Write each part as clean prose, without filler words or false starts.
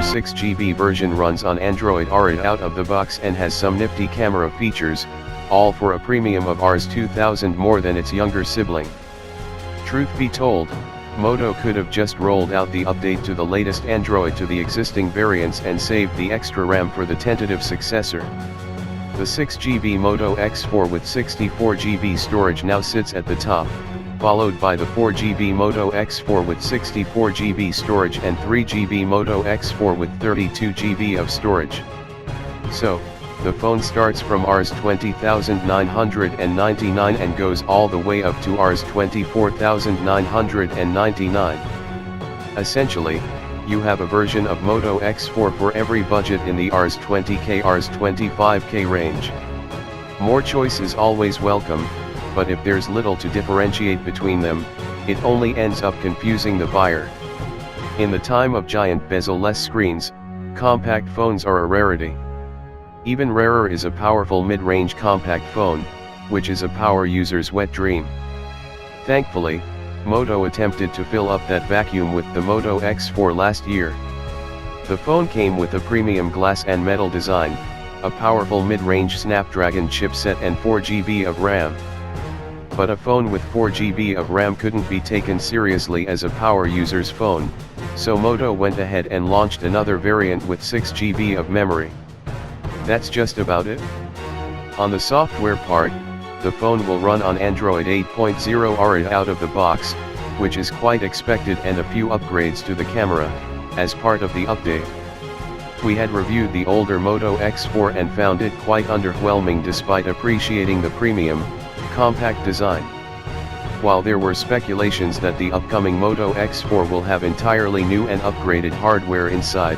6GB version runs on Android Oreo out of the box and has some nifty camera features, all for a premium of Rs 2000 more than its younger sibling. Truth be told, Moto could have just rolled out the update to the latest Android to the existing variants and saved the extra RAM for the tentative successor. The 6GB Moto X4 with 64GB storage now sits at the top, followed by the 4GB Moto X4 with 64GB storage and 3GB Moto X4 with 32GB of storage. So, the phone starts from Rs 20,999 and goes all the way up to Rs 24,999. Essentially, you have a version of Moto X4 for every budget in the Rs 20k Rs 25k range. More choice is always welcome, but if there's little to differentiate between them, it only ends up confusing the buyer. In the time of giant bezel-less screens, compact phones are a rarity. Even rarer is a powerful mid-range compact phone, which is a power user's wet dream. Thankfully, Moto attempted to fill up that vacuum with the Moto X4 last year. The phone came with a premium glass and metal design, a powerful mid-range Snapdragon chipset and 4GB of RAM. But a phone with 4GB of RAM couldn't be taken seriously as a power user's phone, so Moto went ahead and launched another variant with 6GB of memory. That's just about it. On the software part, the phone will run on Android 8.0 Oreo out of the box, which is quite expected, and a few upgrades to the camera, as part of the update. We had reviewed the older Moto X4 and found it quite underwhelming despite appreciating the premium, compact design. While there were speculations that the upcoming Moto X4 will have entirely new and upgraded hardware inside,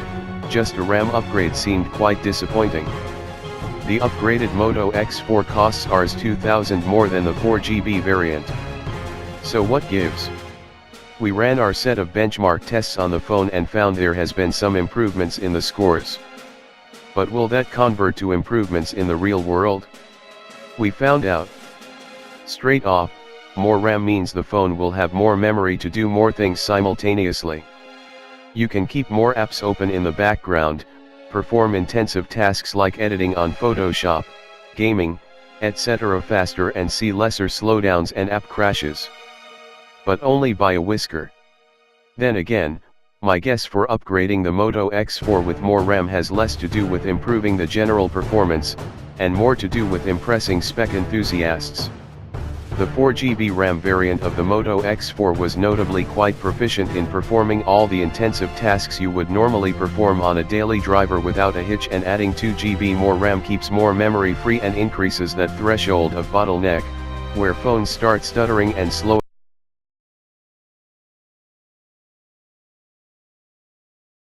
just a RAM upgrade seemed quite disappointing. The upgraded Moto X4 costs Rs 2000 more than the 4GB variant. So what gives? We ran our set of benchmark tests on the phone and found there has been some improvements in the scores. But will that convert to improvements in the real world? We found out. Straight off, more RAM means the phone will have more memory to do more things simultaneously. You can keep more apps open in the background, perform intensive tasks like editing on Photoshop, gaming, etc. faster and see lesser slowdowns and app crashes. But only by a whisker. Then again, my guess for upgrading the Moto X4 with more RAM has less to do with improving the general performance, and more to do with impressing spec enthusiasts. The 4GB RAM variant of the Moto X4 was notably quite proficient in performing all the intensive tasks you would normally perform on a daily driver without a hitch, and adding 2GB more RAM keeps more memory free and increases that threshold of bottleneck, where phones start stuttering and slowing